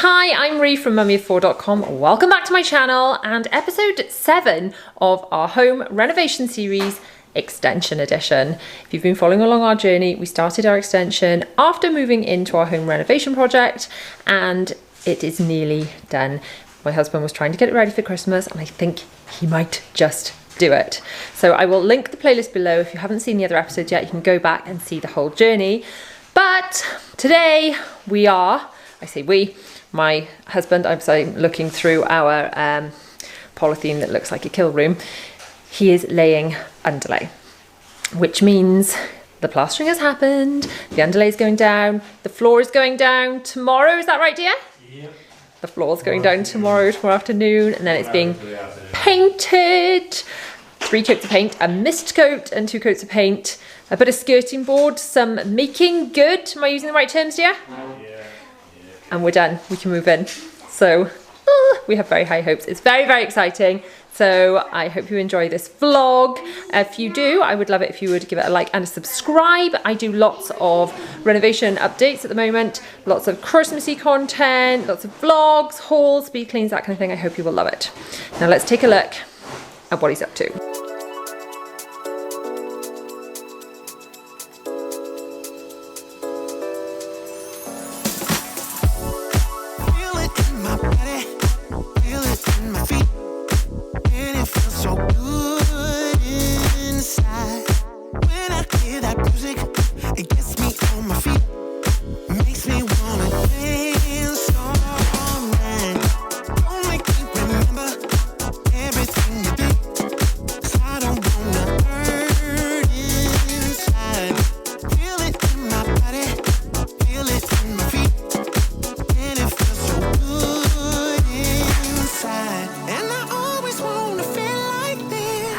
Hi, I'm Ree from mummyoffour.com. Welcome back to my channel and episode 7 of our home renovation series, Extension Edition. If you've been following along our journey, we started our extension after moving into our home renovation project and it is nearly done. My husband was trying to get it ready for Christmas and I think he might just do it. So I will link the playlist below. If you haven't seen the other episodes yet, you can go back and see the whole journey. But today my husband, I'm looking through our polythene that looks like a kill room. He is laying underlay, which means the plastering has happened, the underlay is going down, the floor is going down tomorrow, is that right, dear? Yep. The floor is going down tomorrow afternoon, and then it's being painted. 3 coats of paint, a mist coat and 2 coats of paint, a bit of skirting board, some making good. Am I using the right terms, dear? Yeah. And we're done. We can move in. So we have very high hopes. It's very, very exciting. So I hope you enjoy this vlog. If you do, I would love it if you would give it a like and a subscribe. I do lots of renovation updates at the moment, lots of Christmassy content, lots of vlogs, hauls, speed cleans, that kind of thing. I hope you will love it. Now let's take a look at what he's up to.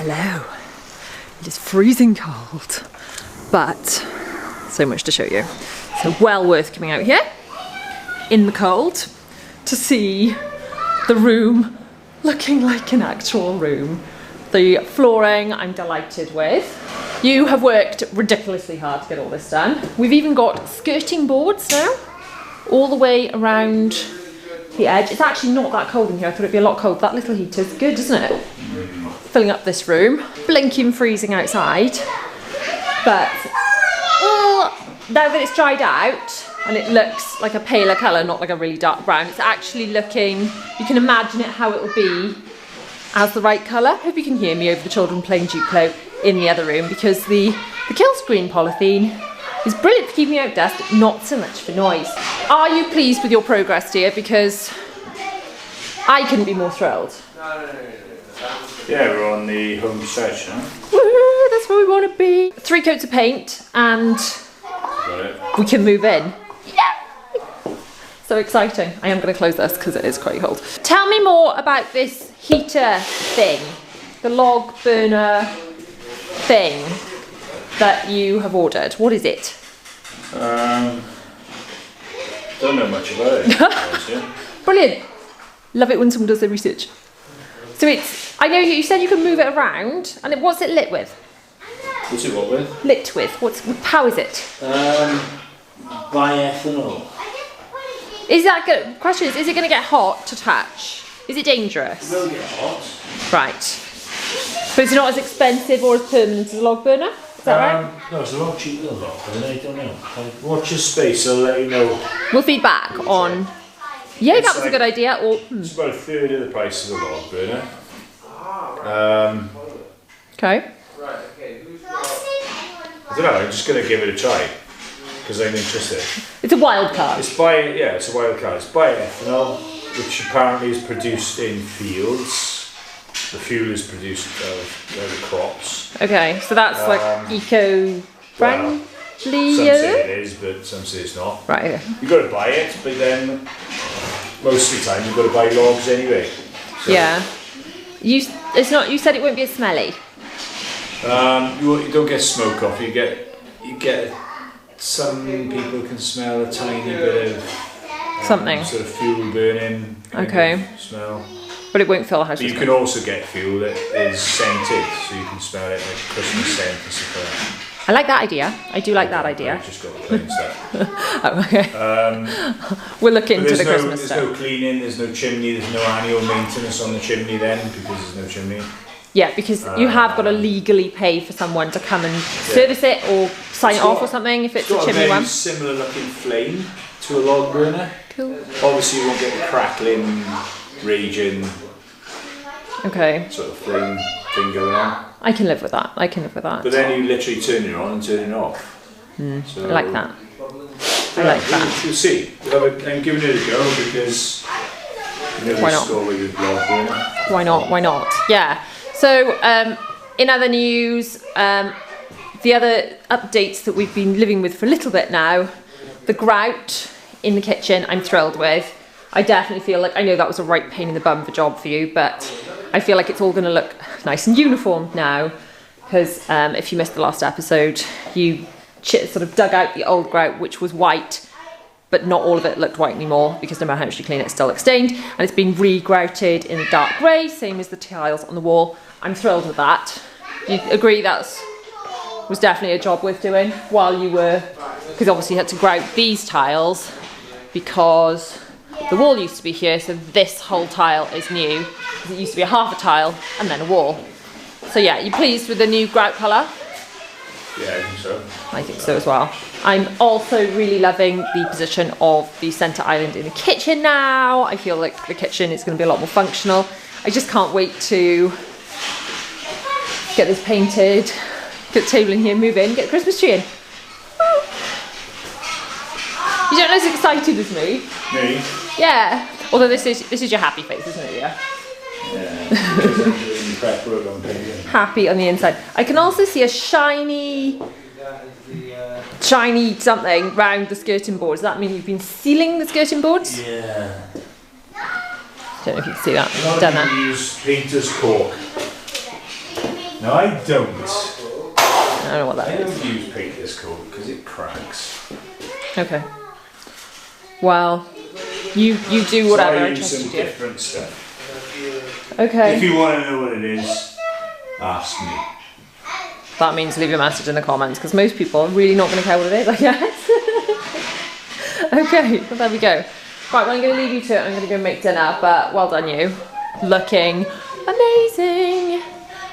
Hello. It is freezing cold, but so much to show you. So well worth coming out here in the cold to see the room looking like an actual room. The flooring I'm delighted with. You have worked ridiculously hard to get all this done. We've even got skirting boards now all the way around the edge. It's actually not that cold in here. I thought it'd be a lot cold. That little heater's good, isn't it? Filling up this room, blinking freezing outside, but now that it's dried out and it looks like a paler colour, not like a really dark brown, it's actually looking, you can imagine it how it will be as the right colour. Hope you can hear me over the children playing Duplo in the other room, because the kill screen polythene is brilliant for keeping out dust, not so much for noise. Are you pleased with your progress, dear? Because I couldn't be more thrilled. Yeah, we're on the home stretch now. Woohoo, that's where we want to be. 3 coats of paint and we can move in. Yeah! So exciting. I am going to close this because it is quite cold. Tell me more about this heater thing, the log burner thing that you have ordered. What is it? Don't know much about it. Brilliant. Love it when someone does their research. So it's, I know you said you can move it around, and what's it lit with? What's it what with? Lit with, how is it? Bioethanol. Is that good? Question is it going to get hot to touch? Is it dangerous? It will get hot. Right. But it's not as expensive or as permanent as a log burner? Is that right? No, it's a lot cheaper than a log burner, I don't know. Watch your space, I'll let you know. We'll feed back on... Yeah, that was a good idea. It's about 1/3 of the price of the log burner. Okay. I don't know, I'm just going to give it a try because I'm interested. It's a wild card. It's a wild card. It's bioethanol, which apparently is produced in fields. The fuel is produced out of crops. Okay, so that's like eco-friendly. Some say it is, but some say it's not. Right. Okay. You've got to buy it, but then most of the time you've got to buy logs anyway. So, yeah. You said it won't be as smelly. You don't get smoke off. You get some people can smell a tiny bit of something sort of fuel burning. Okay. Smell. But it won't fill a house. But you can also get fuel that is scented, so you can smell it like Christmas scent and stuff like that. I like that idea. I do like that idea. I've just got the plain stuff. Oh, okay. We'll look into the Christmas stuff. There's no cleaning, there's no chimney, there's no annual maintenance on the chimney then, because there's no chimney. Yeah, because you have got to legally pay for someone to come and service it or sign it off or something if it's a chimney one. It's got a very similar looking flame to a log burner. Cool. Obviously you won't get the crackling, raging sort of flame thing going on. I can live with that. I can live with that. But then you literally turn it on and turn it off. So, I like that. I like that. We'll see. I'm giving it a go because why not? Why not? Why not? Yeah. So, in other news, the other updates that we've been living with for a little bit now, the grout in the kitchen, I'm thrilled with. I definitely feel like, I know that was a right pain in the bum of a job for you, but I feel like it's all going to look nice and uniform now, because if you missed the last episode, you sort of dug out the old grout, which was white, but not all of it looked white anymore, because no matter how much you clean it, it's still looks stained, and it's been re-grouted in a dark grey, same as the tiles on the wall. I'm thrilled with that. Do you agree that was definitely a job worth doing while you were, because obviously you had to grout these tiles because the wall used to be here, so this whole tile is new. It used to be a half a tile and then a wall. So yeah, you pleased with the new grout colour? Yeah, I think so. I think so as well. I'm also really loving the position of the centre island in the kitchen now. I feel like the kitchen is going to be a lot more functional. I just can't wait to get this painted, get the table in here, move in, get the Christmas tree in. You don't look as excited as me. Me? Yeah. Although this is your happy face, isn't it? Yeah. Happy on the inside. I can also see a shiny something round the skirting board. Does that mean you've been sealing the skirting boards? Yeah. Don't know if you can see that. A lot of people use painter's cork. No, I don't. I don't know what that is. I don't use painter's cork because it cracks. Okay. Well, you do whatever. So I use some different stuff. Okay. If you want to know what it is, ask me. That means leave a message in the comments, because most people are really not going to care what it is, I guess. Okay, well there we go. Right, well I'm going to leave you to it. I'm going to go make dinner, but well done you. Looking amazing.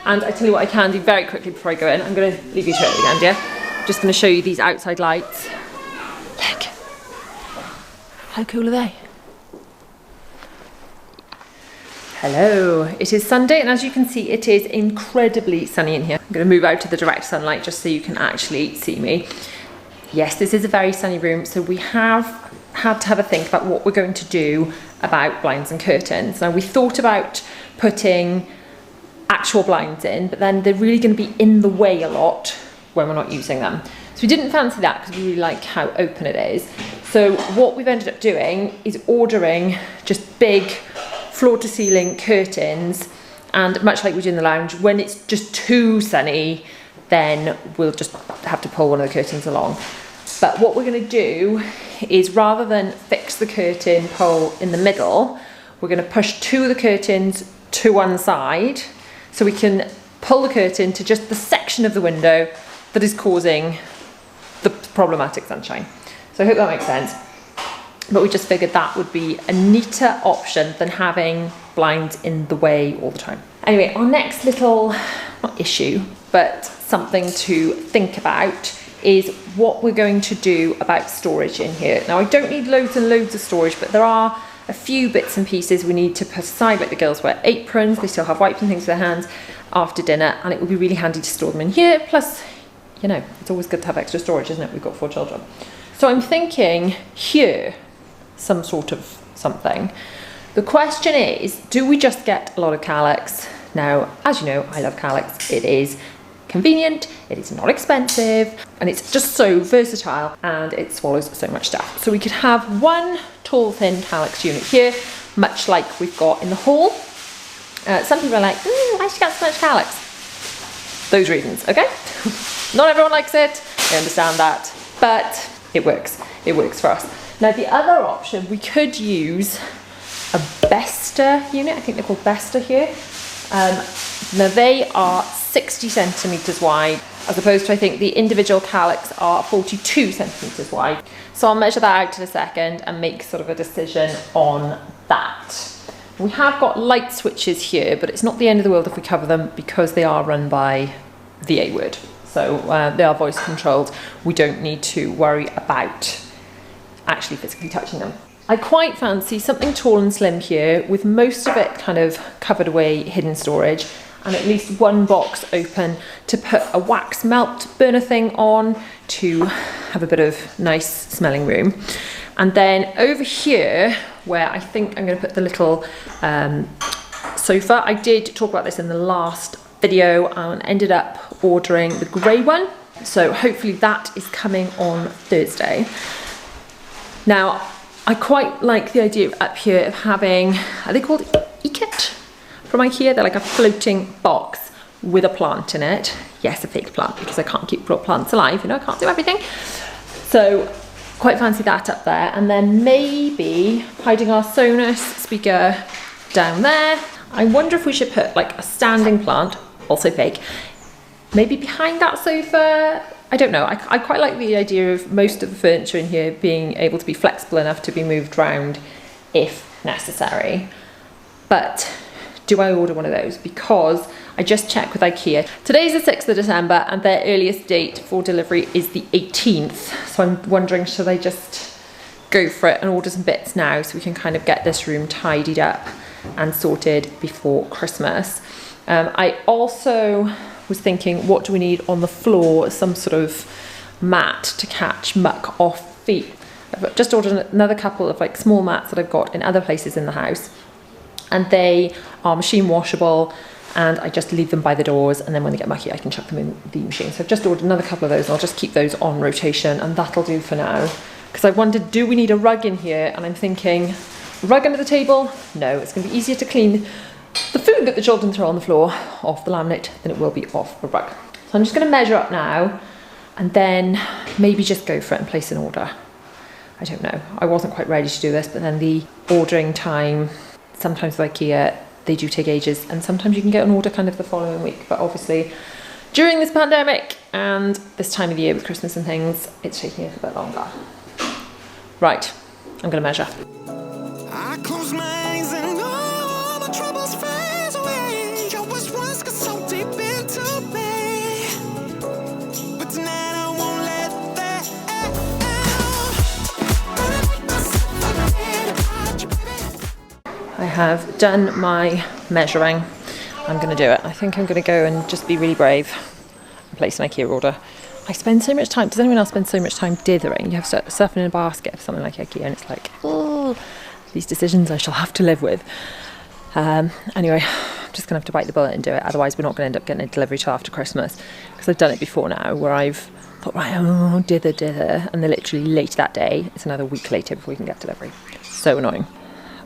And I tell you what I can do very quickly before I go in. I'm going to leave you to it again, yeah? Just going to show you these outside lights. Look. How cool are they? Hello, it is Sunday, and as you can see it is incredibly sunny in here. I'm going to move out to the direct sunlight just so you can actually see me. Yes, this is a very sunny room, so we have had to have a think about what we're going to do about blinds and curtains. Now we thought about putting actual blinds in, but then they're really going to be in the way a lot when we're not using them. So we didn't fancy that because we really like how open it is. So what we've ended up doing is ordering just big floor to ceiling curtains, and much like we do in the lounge, when it's just too sunny, then we'll just have to pull one of the curtains along. But what we're going to do is, rather than fix the curtain pole in the middle, we're going to push two of the curtains to one side so we can pull the curtain to just the section of the window that is causing the problematic sunshine. So I hope that makes sense. But we just figured that would be a neater option than having blinds in the way all the time. Anyway, our next little, not issue, but something to think about is what we're going to do about storage in here. Now I don't need loads and loads of storage, but there are a few bits and pieces we need to put aside, like the girls wear aprons, they still have wipes and things for their hands after dinner, and it would be really handy to store them in here. Plus, you know, it's always good to have extra storage, isn't it? We've got 4 children. So I'm thinking here, some sort of something. The question is, do we just get a lot of Calyx? Now, as you know, I love Calyx. It is convenient, it is not expensive, and it's just so versatile, and it swallows so much stuff. So we could have one tall, thin Calyx unit here, much like we've got in the hall. Some people are like, why should you get so much Calyx? Those reasons, okay? Not everyone likes it, I understand that, but it works. It works for us. Now the other option, we could use a Besta unit. I think they're called Besta here. Now they are 60 centimetres wide, as opposed to I think the individual calyx are 42 centimetres wide. So I'll measure that out in a second and make sort of a decision on that. We have got light switches here, but it's not the end of the world if we cover them because they are run by the A-word. So they are voice controlled. We don't need to worry about actually physically touching them. I quite fancy something tall and slim here with most of it kind of covered away, hidden storage, and at least one box open to put a wax melt burner thing on to have a bit of nice smelling room. And then over here, where I think I'm going to put the little sofa, I did talk about this in the last video and ended up ordering the grey one. So hopefully that is coming on Thursday. Now, I quite like the idea of up here of having, are they called e-kit from IKEA? They're like a floating box with a plant in it. Yes, a fake plant, because I can't keep plants alive, you know, I can't do everything. So quite fancy that up there. And then maybe hiding our Sonos speaker down there. I wonder if we should put like a standing plant, also fake, maybe behind that sofa. I don't know, I quite like the idea of most of the furniture in here being able to be flexible enough to be moved around if necessary. But do I order one of those? Because I just checked with IKEA. Today's the 6th of December and their earliest date for delivery is the 18th. So I'm wondering, should I just go for it and order some bits now so we can kind of get this room tidied up and sorted before Christmas. I also was thinking, what do we need on the floor? Some sort of mat to catch muck off feet. I've just ordered another couple of like small mats that I've got in other places in the house, and they are machine washable, and I just leave them by the doors, and then when they get mucky I can chuck them in the machine. So I've just ordered another couple of those and I'll just keep those on rotation, and that'll do for now. Because I wondered, do we need a rug in here? And I'm thinking, rug under the table? No, it's going to be easier to clean the food that the children throw on the floor off the laminate than it will be off a rug. So I'm just going to measure up now and then maybe just go for it and place an order. I don't know, I wasn't quite ready to do this, but then the ordering time, sometimes with IKEA, they do take ages, and sometimes you can get an order kind of the following week, but obviously during this pandemic and this time of the year with Christmas and things, it's taking us a bit longer. Right, I'm going to measure. I close my eyes and all my troubles fade away. Your wish once got so deep into me, but tonight I won't let that I have done my measuring. I'm going to do it. I think I'm going to go and just be really brave and place an IKEA order. I spend so much time, does anyone else spend so much time dithering? You have stuff in a basket for something like IKEA and it's like, oh, these decisions I shall have to live with. Anyway, I'm just going to have to bite the bullet and do it, otherwise we're not going to end up getting a delivery till after Christmas, because I've done it before now where I've thought, right, oh, dither, and then literally later that day, it's another week later before we can get delivery. So annoying.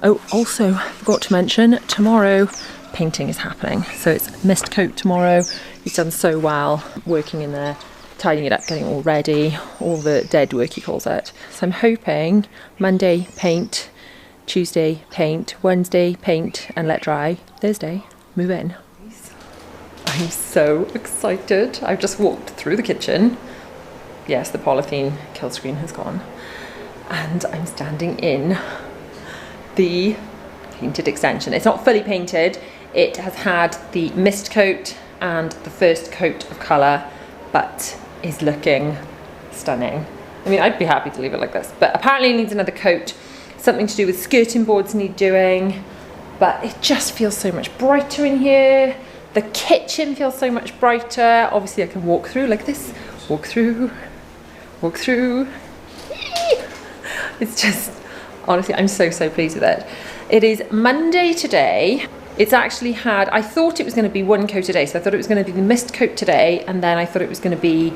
Oh, also, forgot to mention, tomorrow painting is happening. So it's mist coat tomorrow. He's done so well working in there, tidying it up, getting it all ready, all the dead work he calls it. So I'm hoping Monday paint, Tuesday paint, Wednesday paint and let dry, Thursday move in. I'm so excited. I've just walked through the kitchen. Yes, the polythene kill screen has gone. And I'm standing in the painted extension. It's not fully painted. It has had the mist coat and the first coat of colour, but is looking stunning. I mean, I'd be happy to leave it like this, but apparently it needs another coat. Something to do with skirting boards need doing, but it just feels so much brighter in here. The kitchen feels so much brighter. Obviously I can walk through like this, walk through. It's just, honestly, I'm so pleased with it. It is Monday today. It's actually had, I thought it was going to be one coat a day, so I thought it was going to be the mist coat today, and then I thought it was going to be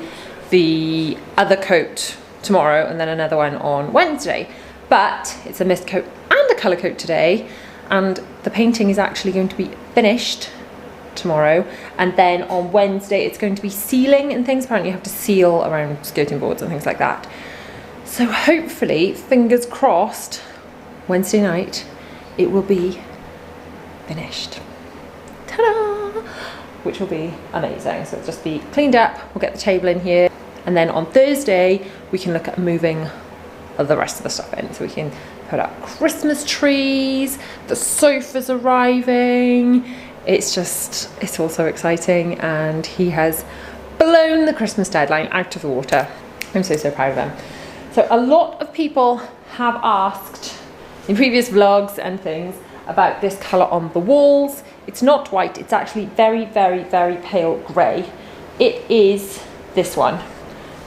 the other coat tomorrow, and then another one on Wednesday. But it's a mist coat and a colour coat today, and the painting is actually going to be finished tomorrow, and then on Wednesday it's going to be sealing and things. Apparently you have to seal around skirting boards and things like that. So hopefully, fingers crossed, Wednesday night it will be finished. Ta-da! which will be amazing. So it'll just be cleaned up, we'll get the table in here, and then on Thursday we can look at moving the rest of the stuff in. So we can put up Christmas trees, the sofa's arriving. It's all so exciting, and he has blown the Christmas deadline out of the water. I'm so proud of him. So a lot of people have asked in previous vlogs and things about this colour on the walls. It's not white, it's actually very pale grey. It is this one,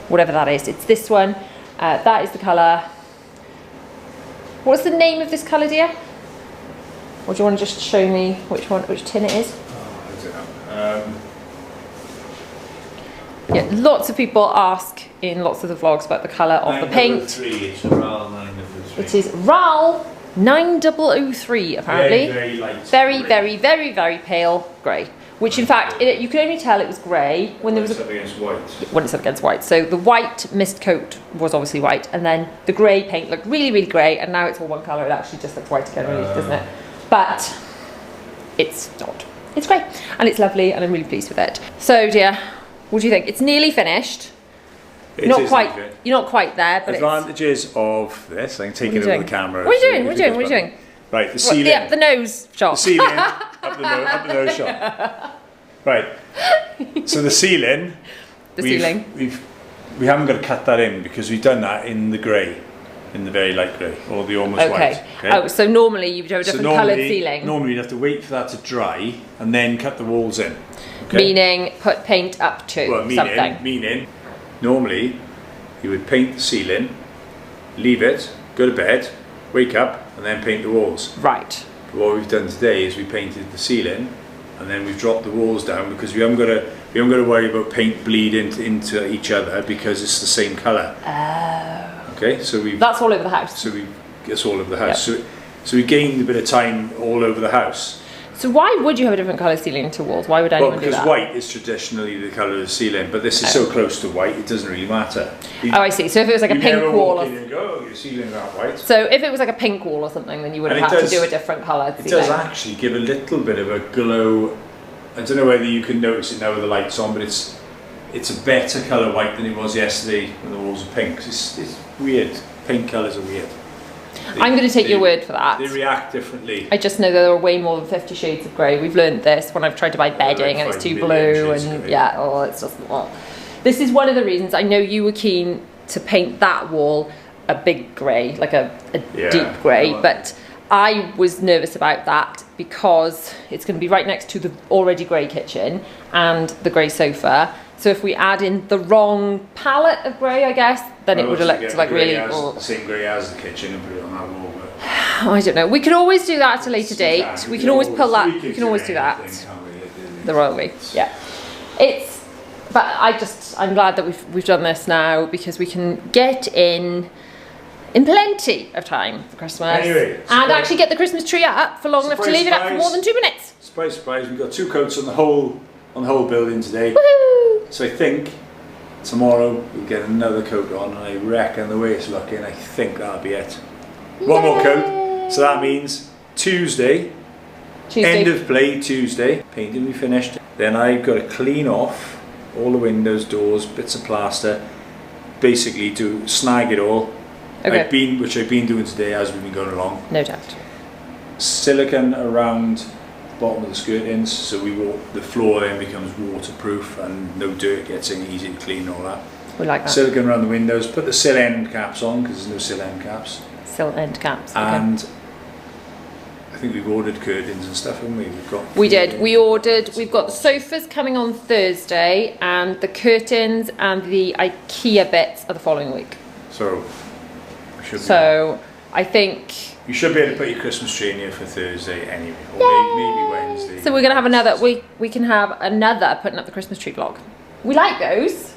whatever that is. It's this one. That is the colour. What's the name of this colour, dear? Or do you want to just show me which tin it is? Oh, I don't know. Yeah, lots of people ask in lots of the vlogs about the colour of the paint. 903, it's a RAL 903. It is RAL 9003 apparently. Very light. Very pale grey. Which in fact, you can only tell it was grey when there was It's up against white. when it's up against white. So the white mist coat was obviously white, and then the grey paint looked really grey, and now it's all one colour. It actually just looks white again, really, doesn't it? But it's not. It's grey, and it's lovely, and I'm really pleased with it. So, dear, what do you think? It's nearly finished. You're not quite there, but advantages of this. I can take it over the camera. What are you doing? What are you doing? Right, the ceiling. The nose shot. The ceiling. up the nose shot. Right. So the ceiling. We haven't got to cut that in because we've done that in the grey, in the very light grey, or the almost white. Okay. Oh, so normally you'd have a different coloured ceiling. Normally you'd have to wait for that to dry and then cut the walls in. Okay? Meaning put paint up to something. Meaning, normally you would paint the ceiling, leave it, go to bed, wake up, and then paint the walls. Right. But what we've done today is we painted the ceiling, and then we've dropped the walls down because we haven't got to worry about paint bleeding into each other because it's the same colour. Oh. Okay, so that's all over the house. So it's all over the house. Yep. So we gained a bit of time all over the house. So why would you have a different colour ceiling to walls? Why would anyone do that? Because white is traditionally the colour of the ceiling, but this is so close to white, it doesn't really matter. I see. So if it was like a pink wall, and go, your ceiling's not white. So if it was like a pink wall or something, then you would have had to do a different colour ceiling. It does actually give a little bit of a glow. I don't know whether you can notice it now with the lights on, but it's a better colour white than it was yesterday when the walls were pink. It's weird. Paint colours are weird. I'm going to take your word for that. They react differently. I just know there are way more than 50 shades of grey. We've learned this when I've tried to buy bedding and it's too blue and it's just. Oh. This is one of the reasons I know you were keen to paint that wall a big grey, like a deep grey, but I was nervous about that because it's going to be right next to the already grey kitchen and the grey sofa. So if we add in the wrong palette of grey, I guess, then it would have looked like really... the same grey as the kitchen and put it on that wall. But I don't know. We could always do that at a later date. We can always pull that. We can always do that. The royal we. Yeah. But I'm glad that we've done this now because we can get in plenty of time for Christmas. Anyway, and actually get the Christmas tree up for long enough to leave it up for more than 2 minutes. Surprise, we've got 2 coats on the whole building today. Woohoo! So I think tomorrow we'll get another coat on, and I reckon the way it's looking, I think that'll be it. One more coat. So that means Tuesday, end of play Tuesday, painting we finished. Then I've got to clean off all the windows, doors, bits of plaster, basically to snag it all. Okay. Which I've been doing today as we've been going along. No doubt. Silicone around bottom of the skirtings, so the floor then becomes waterproof and no dirt gets in, easy to clean and all that. We like that. Silicone around the windows, put the sill end caps on because there's no sill end caps. Sill end caps. And I think we've ordered curtains and stuff, haven't we? We did. We've got the sofas coming on Thursday and the curtains and the IKEA bits are the following week. So I think you should be able to put your Christmas tree in here for Thursday anyway, or maybe Wednesday. So we're going to have another, we can have another putting up the Christmas tree vlog. We like those.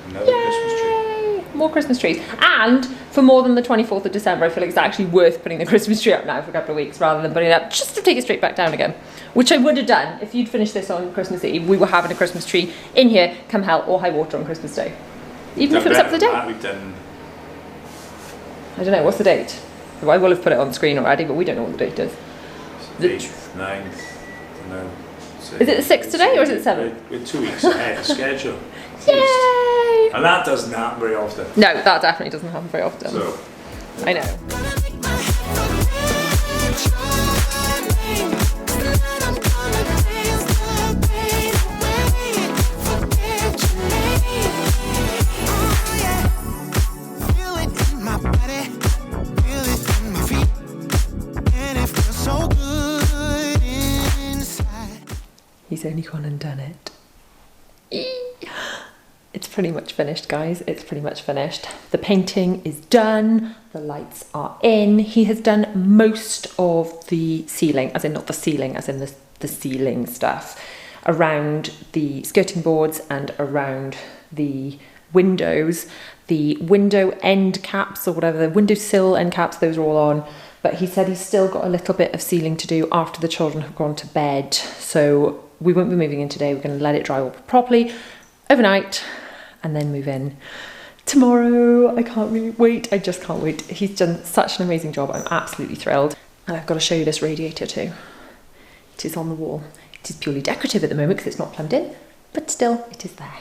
Another Christmas tree. More Christmas trees. And for more than the 24th of December, I feel like it's actually worth putting the Christmas tree up now for a couple of weeks rather than putting it up just to take it straight back down again. Which I would have done if you'd finished this on Christmas Eve. We were having a Christmas tree in here, come hell or high water on Christmas Day. Even if it was up to the day. We've done... I don't know, what's the date? I will have put it on the screen already, but we don't know what the date is. 8th, 9th, no. So Is it the 6th today or is it 7th? We're 2 weeks ahead of schedule. Yay! And that doesn't happen very often. No, that definitely doesn't happen very often. So, I know. He's only gone and done it. It's pretty much finished, guys. It's pretty much finished. The painting is done. The lights are in. He has done most of the ceiling, as in not the ceiling, as in the ceiling stuff, around the skirting boards and around the windows. The window end caps or whatever, the windowsill end caps, those are all on. But he said he's still got a little bit of ceiling to do after the children have gone to bed. So we won't be moving in today. We're going to let it dry up properly overnight and then move in tomorrow. I can't really wait. I just can't wait. He's done such an amazing job. I'm absolutely thrilled. And I've got to show you this radiator too. It is on the wall. It is purely decorative at the moment because it's not plumbed in, but still it is there.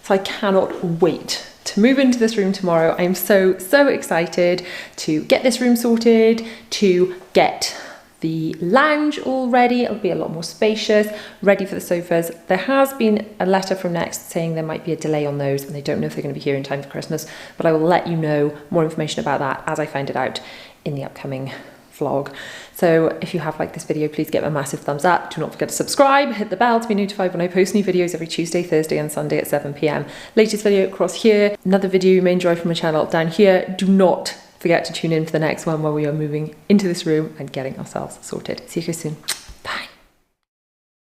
So I cannot wait to move into this room tomorrow. I am so excited to get this room sorted, to get the lounge all ready. It'll be a lot more spacious, ready for the sofas. There has been a letter from Next saying there might be a delay on those and they don't know if they're going to be here in time for Christmas, but I will let you know more information about that as I find it out in the upcoming vlog. So if you have liked this video, please give it a massive thumbs up. Do not forget to subscribe, hit the bell to be notified when I post new videos every Tuesday, Thursday and Sunday at 7 p.m. Latest video across here, another video you may enjoy from my channel down here. Do not forget to tune in for the next one where we are moving into this room and getting ourselves sorted. See you guys soon.